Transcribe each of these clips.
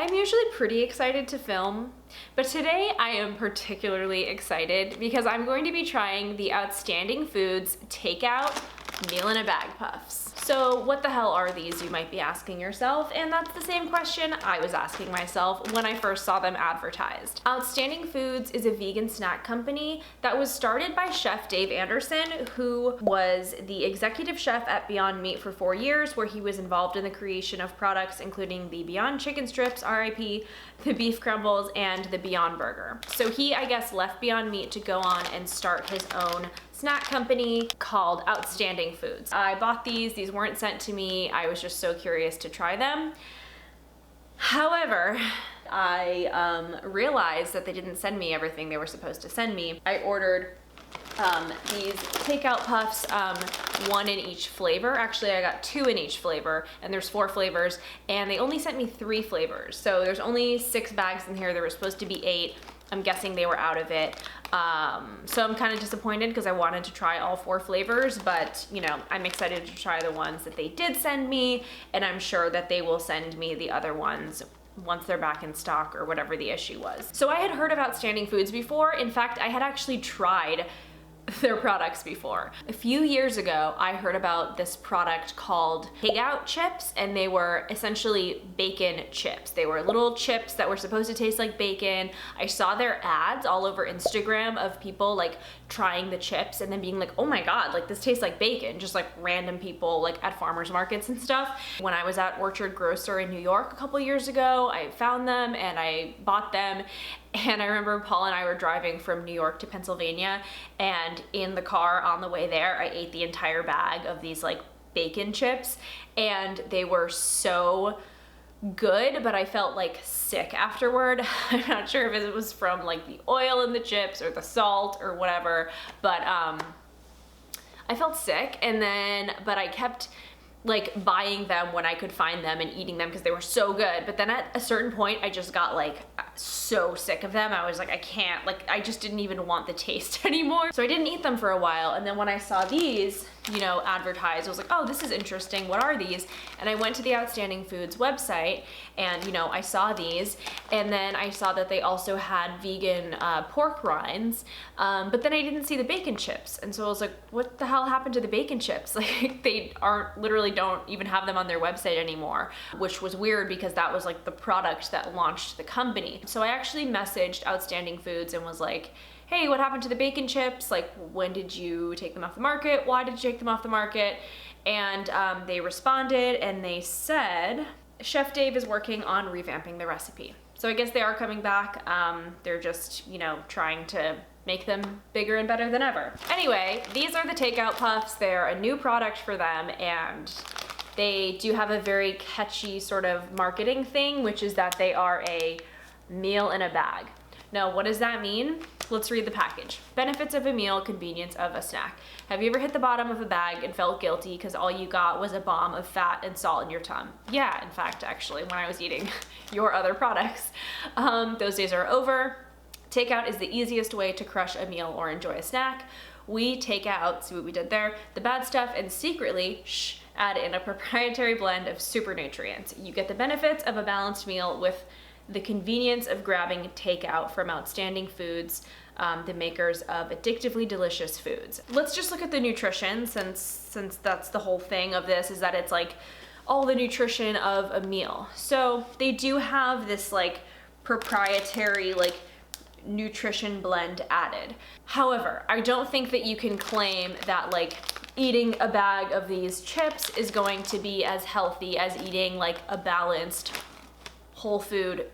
I'm usually pretty excited to film, but today I am particularly excited because I'm going to be trying the Outstanding Foods Takeout Meal in a Bag Puffs. So what the hell are these, you might be asking yourself, and that's the same question I was asking myself when I first saw them advertised. Outstanding Foods is a vegan snack company that was started by Chef Dave Anderson, who was the executive chef at Beyond Meat for 4 years, where he was involved in the creation of products including the Beyond Chicken Strips, RIP, the Beef Crumbles, and the Beyond Burger. So he, I guess, left Beyond Meat to go on and start his own snack company called Outstanding Foods. I bought these weren't sent to me. I was just so curious to try them. However, I realized that they didn't send me everything they were supposed to send me. I ordered these takeout puffs, 1 in each flavor. Actually, I got 2 in each flavor, and there's 4 flavors, and they only sent me 3 flavors. So there's only 6 bags in here. There were supposed to be 8. I'm guessing they were out of it. So I'm kind of disappointed because I wanted to try all 4 flavors, but you know, I'm excited to try the ones that they did send me, and I'm sure that they will send me the other ones once they're back in stock or whatever the issue was. So I had heard of Outstanding Foods before. In fact, I had actually tried their products before. A few years ago, I heard about this product called Pigout chips, and they were essentially bacon chips. They were little chips that were supposed to taste like bacon. I saw their ads all over Instagram of people like trying the chips and then being like, oh my God, like this tastes like bacon, just like random people like at farmers markets and stuff. When I was at Orchard Grocer in New York a couple years ago, I found them and I bought them. And I remember Paul and I were driving from New York to Pennsylvania, and in the car on the way there, I ate the entire bag of these like bacon chips, and they were so good, but I felt like sick afterward. I'm not sure if it was from like the oil in the chips or the salt or whatever, but I felt sick, but I kept like buying them when I could find them and eating them because they were so good. But then at a certain point, I just got like so sick of them. I was like, I can't, like I just didn't even want the taste anymore. So I didn't eat them for a while. And then when I saw these, you know, advertised, I was like, oh, this is interesting. What are these? And I went to the Outstanding Foods website and, you know, I saw these, and then I saw that they also had vegan pork rinds, but then I didn't see the bacon chips. And so I was like, what the hell happened to the bacon chips? Like they don't even have them on their website anymore, which was weird because that was like the product that launched the company. So I actually messaged Outstanding Foods and was like, hey, what happened to the bacon chips? Like, when did you take them off the market? Why did you take them off the market? And they responded and they said, Chef Dave is working on revamping the recipe. So I guess they are coming back. They're just, you know, trying to make them bigger and better than ever. Anyway, these are the takeout puffs. They're a new product for them, and they do have a very catchy sort of marketing thing, which is that they are a meal in a bag. Now, what does that mean? Let's read the package. Benefits of a meal, convenience of a snack. Have you ever hit the bottom of a bag and felt guilty because all you got was a bomb of fat and salt in your tongue? Yeah, in fact, actually, when I was eating your other products. Those days are over. Takeout is the easiest way to crush a meal or enjoy a snack. We take out, see what we did there, the bad stuff and secretly, add in a proprietary blend of super nutrients. You get the benefits of a balanced meal with the convenience of grabbing takeout from Outstanding Foods, the makers of addictively delicious foods. Let's just look at the nutrition, since that's the whole thing of this, is that it's like all the nutrition of a meal. So they do have this like proprietary like nutrition blend added. However, I don't think that you can claim that like eating a bag of these chips is going to be as healthy as eating like a balanced whole food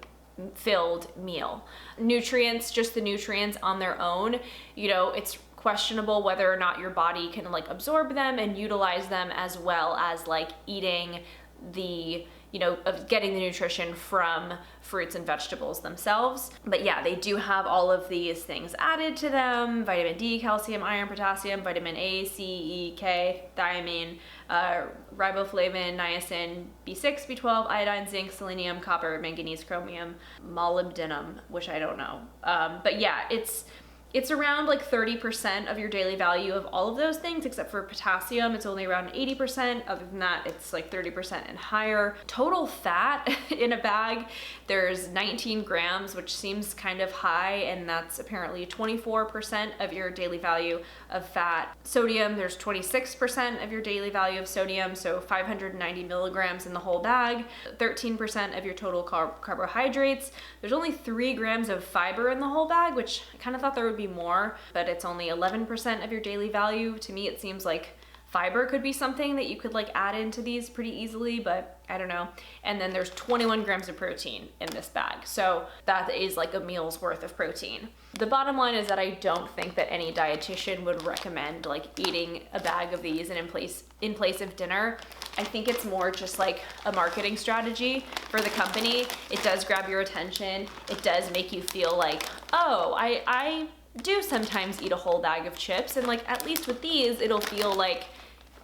filled meal. Nutrients, just the nutrients on their own, you know, it's questionable whether or not your body can like absorb them and utilize them as well as like eating the, you know, of getting the nutrition from fruits and vegetables themselves. But yeah, they do have all of these things added to them: vitamin D, calcium, iron, potassium, vitamin A, C, E, K, thiamine, riboflavin, niacin, B6, B12, iodine, zinc, selenium, copper, manganese, chromium, molybdenum, which I don't know. But yeah, it's It's around like 30% of your daily value of all of those things, except for potassium, it's only around 80%. Other than that, it's like 30% and higher. Total fat in a bag, there's 19 grams, which seems kind of high, and that's apparently 24% of your daily value of fat. Sodium, there's 26% of your daily value of sodium, so 590 milligrams in the whole bag. 13% of your total carbohydrates. There's only 3 grams of fiber in the whole bag, which I kind of thought there would be more, but it's only 11% of your daily value. To me, it seems like fiber could be something that you could like add into these pretty easily, but I don't know. And then there's 21 grams of protein in this bag. So that is like a meal's worth of protein. The bottom line is that I don't think that any dietitian would recommend like eating a bag of these and in place of dinner. I think it's more just like a marketing strategy for the company. It does grab your attention. It does make you feel like, oh, I do sometimes eat a whole bag of chips, and like at least with these it'll feel like,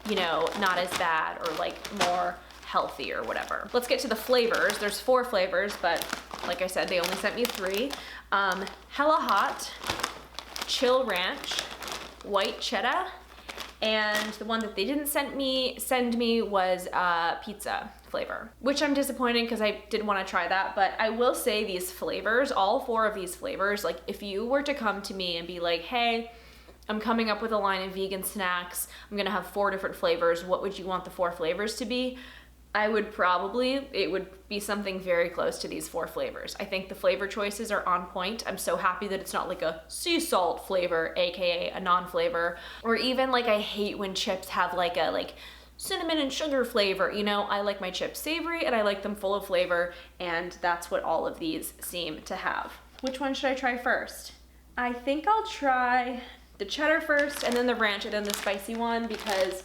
you know, not as bad or like more healthy or whatever. Let's get to the flavors. There's 4 flavors, but like I said, they only sent me 3. Hella Hot, Chill Ranch, White Cheddar, and the one that they didn't send me was pizza flavor, which I'm disappointed because I did want to try that. But I will say these flavors, all 4 of these flavors, like if you were to come to me and be like, hey, I'm coming up with a line of vegan snacks, I'm gonna have 4 different flavors, what would you want the 4 flavors to be? I would probably, it would be something very close to these 4 flavors. I think the flavor choices are on point. I'm so happy that it's not like a sea salt flavor, AKA a non-flavor, or even like I hate when chips have like a cinnamon and sugar flavor. You know, I like my chips savory and I like them full of flavor, and that's what all of these seem to have. Which one should I try first? I think I'll try the cheddar first and then the ranch and then the spicy one, because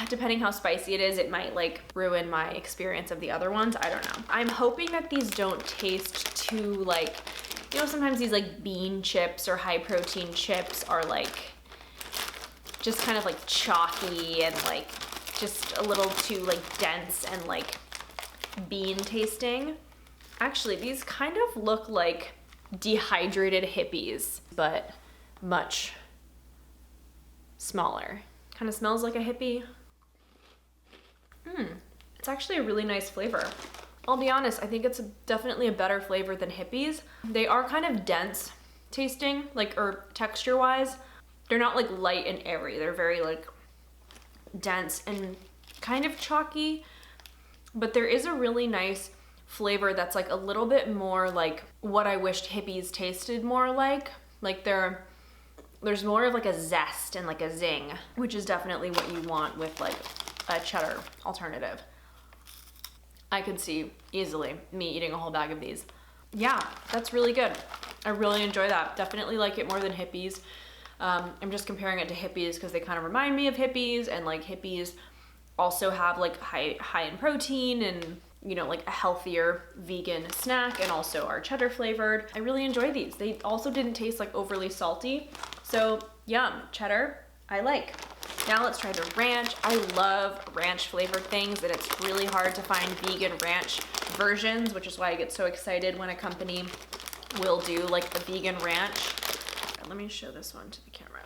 depending how spicy it is, it might like ruin my experience of the other ones. I don't know. I'm hoping that these don't taste too like, you know, sometimes these like bean chips or high protein chips are like just kind of like chalky and like just a little too like dense and like bean tasting. Actually, these kind of look like dehydrated hippies, but much smaller. Kind of smells like a hippie. It's actually a really nice flavor. I'll be honest, I think it's definitely a better flavor than hippies. They are kind of dense tasting, like, or texture wise. They're not like light and airy. They're very like dense and kind of chalky, but there is a really nice flavor that's like a little bit more like what I wished hippies tasted more like. Like there's more of like a zest and like a zing, which is definitely what you want with like a cheddar alternative. I could see easily me eating a whole bag of these. Yeah, that's really good. I really enjoy that. Definitely like it more than hippies. I'm just comparing it to hippies because they kind of remind me of hippies, and like hippies also have like high in protein and, you know, like a healthier vegan snack, and also are cheddar flavored. I really enjoy these. They also didn't taste like overly salty. So yum, cheddar, I like. Now let's try the ranch. I love ranch flavored things, and it's really hard to find vegan ranch versions, which is why I get so excited when a company will do like a vegan ranch. Let me show this one to the camera.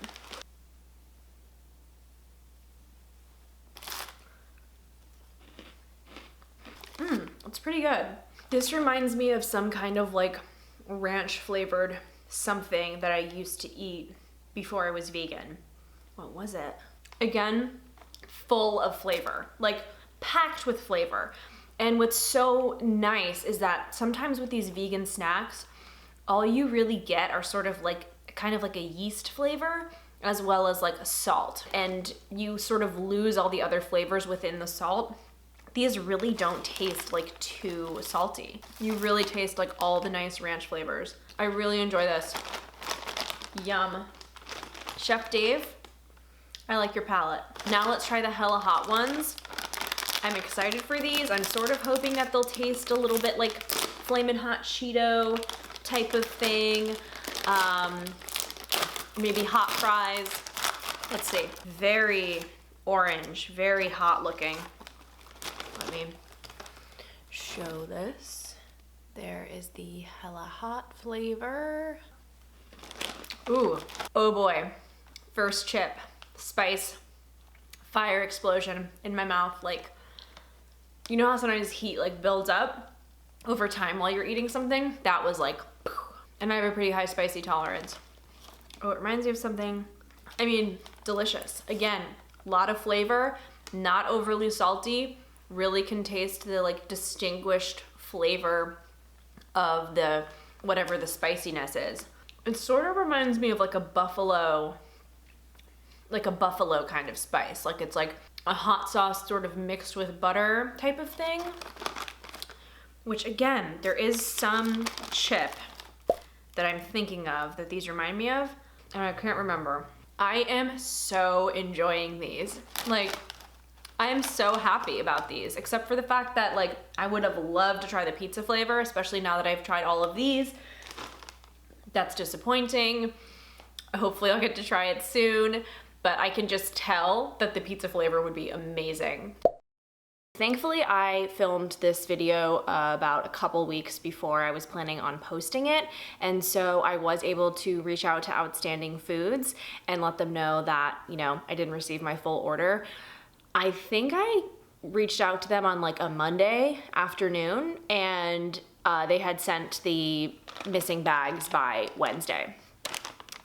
It's pretty good. This reminds me of some kind of like ranch flavored something that I used to eat before I was vegan. What was it? Again, full of flavor, like packed with flavor. And what's so nice is that sometimes with these vegan snacks, all you really get are sort of like kind of like a yeast flavor, as well as like a salt, and you sort of lose all the other flavors within the salt. These really don't taste like too salty. You really taste like all the nice ranch flavors. I really enjoy this. Yum. Chef Dave, I like your palette. Now let's try the Hella Hot ones. I'm excited for these. I'm sort of hoping that they'll taste a little bit like Flamin' Hot Cheeto type of thing. Maybe hot fries. Let's see. Very orange, very hot looking. Let me show this. There is the Hella Hot flavor. Ooh, oh boy. First chip, spice, fire explosion in my mouth. Like, you know how sometimes heat like builds up over time while you're eating something? That was like, and I have a pretty high spicy tolerance. Oh, it reminds me of something. I mean, delicious. Again, a lot of flavor, not overly salty, really can taste the like distinguished flavor of the, whatever the spiciness is. It sort of reminds me of like a buffalo kind of spice. Like it's like a hot sauce sort of mixed with butter type of thing. Which again, there is some chip that I'm thinking of that these remind me of, and I can't remember. I am so enjoying these. Like, I am so happy about these, except for the fact that like, I would have loved to try the pizza flavor, especially now that I've tried all of these. That's disappointing. Hopefully I'll get to try it soon, but I can just tell that the pizza flavor would be amazing. Thankfully, I filmed this video about a couple weeks before I was planning on posting it, and so I was able to reach out to Outstanding Foods and let them know that, you know, I didn't receive my full order. I think I reached out to them on like a Monday afternoon, and they had sent the missing bags by Wednesday.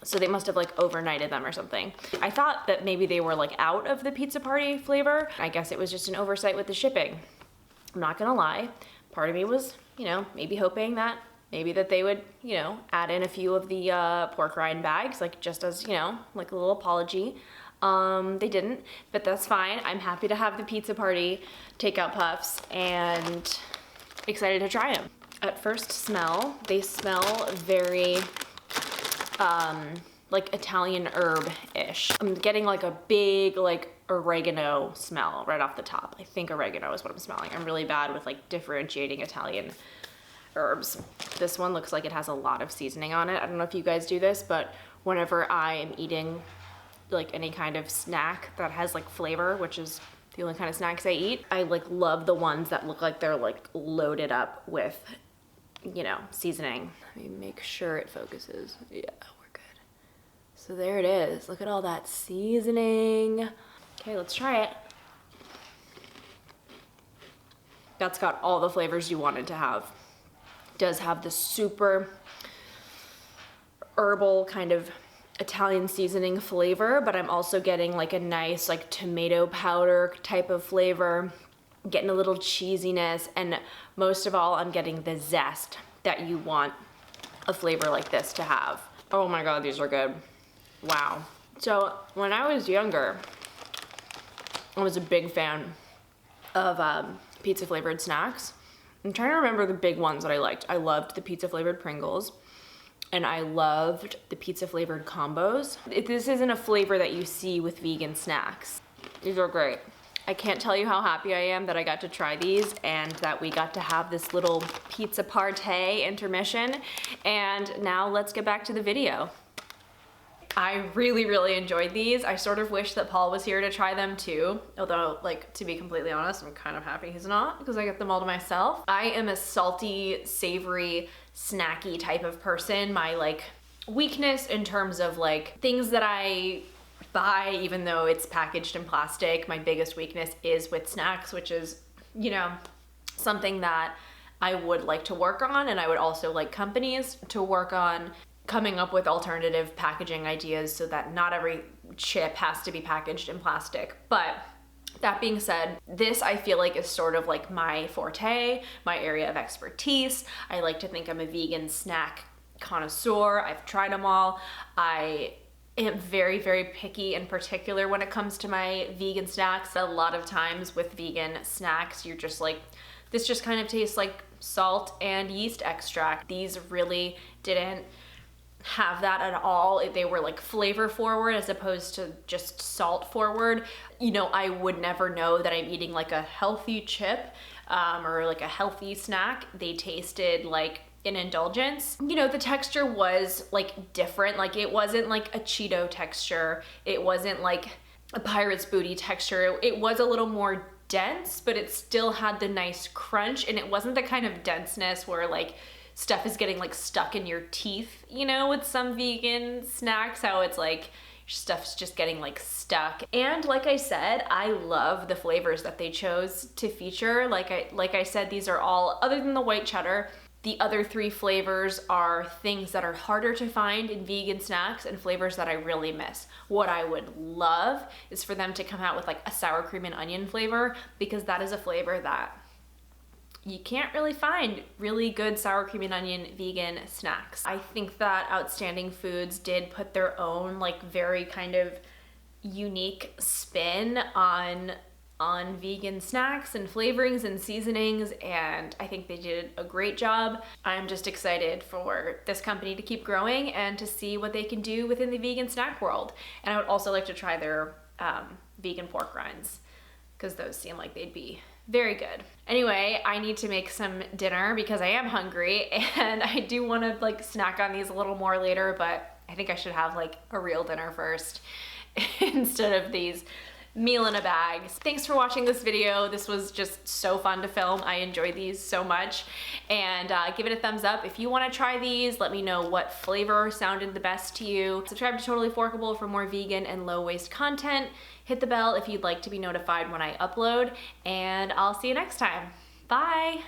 So they must have like overnighted them or something. I thought that maybe they were like out of the pizza party flavor. I guess it was just an oversight with the shipping. I'm not gonna lie. Part of me was, you know, maybe hoping that they would, you know, add in a few of the pork rind bags, like just as, you know, like a little apology. They didn't, but that's fine. I'm happy to have the pizza party takeout puffs and excited to try them. At first smell, they smell very like Italian herb-ish. I'm getting like a big like oregano smell right off the top. I think oregano is what I'm smelling. I'm really bad with like differentiating Italian herbs. This one looks like it has a lot of seasoning on it. I don't know if you guys do this, but whenever I am eating like any kind of snack that has like flavor, which is the only kind of snacks I eat, I like love the ones that look like they're like loaded up with, you know, seasoning. Let me make sure it focuses. Yeah, we're good. So there it is. Look at all that seasoning. Okay, let's try it. That's got all the flavors you wanted to have. It does have the super herbal kind of Italian seasoning flavor, but I'm also getting like a nice like tomato powder type of flavor, getting a little cheesiness, and most of all, I'm getting the zest that you want a flavor like this to have. Oh my God, these are good. Wow. So when I was younger, I was a big fan of pizza flavored snacks. I'm trying to remember the big ones that I liked. I loved the pizza flavored Pringles, and I loved the pizza flavored combos. This isn't a flavor that you see with vegan snacks. These are great. I can't tell you how happy I am that I got to try these and that we got to have this little pizza party intermission. And now let's get back to the video. I really, really enjoyed these. I sort of wish that Paul was here to try them too. Although, like, to be completely honest, I'm kind of happy he's not because I get them all to myself. I am a salty, savory, snacky type of person. My like weakness in terms of like things that I buy, even though it's packaged in plastic, my biggest weakness is with snacks, which is, you know, something that I would like to work on, and I would also like companies to work on coming up with alternative packaging ideas so that not every chip has to be packaged in plastic. But that being said, this I feel like is sort of like my forte, my area of expertise. I like to think I'm a vegan snack connoisseur. I've tried them all. I am very, very picky and particular when it comes to my vegan snacks. A lot of times with vegan snacks, you're just like, this just kind of tastes like salt and yeast extract. These really didn't have that at all. They were like flavor forward as opposed to just salt forward. You know, I would never know that I'm eating like a healthy chip or like a healthy snack. They tasted like an indulgence. You know, the texture was like different. Like it wasn't like a Cheeto texture. It wasn't like a Pirate's Booty texture. It was a little more dense, but it still had the nice crunch, and it wasn't the kind of denseness where like stuff is getting like stuck in your teeth, you know, with some vegan snacks, how it's like stuff's just getting like stuck. And like I said, I love the flavors that they chose to feature. Like I said, these are all, other than the white cheddar, the other 3 flavors are things that are harder to find in vegan snacks and flavors that I really miss. What I would love is for them to come out with like a sour cream and onion flavor, because that is a flavor that you can't really find really good sour cream and onion vegan snacks. I think that Outstanding Foods did put their own like very kind of unique spin on vegan snacks and flavorings and seasonings, and I think they did a great job. I'm just excited for this company to keep growing and to see what they can do within the vegan snack world. And I would also like to try their vegan pork rinds, because those seem like they'd be very good. Anyway, I need to make some dinner because I am hungry, and I do want to like snack on these a little more later, but I think I should have like a real dinner first instead of these meal in a bag. Thanks for watching this video. This was just so fun to film. I enjoyed these so much, and give it a thumbs up if you want to try these. Let me know what flavor sounded the best to you. Subscribe to Totally Forkable for more vegan and low waste content. Hit the bell if you'd like to be notified when I upload, and I'll see you next time. Bye.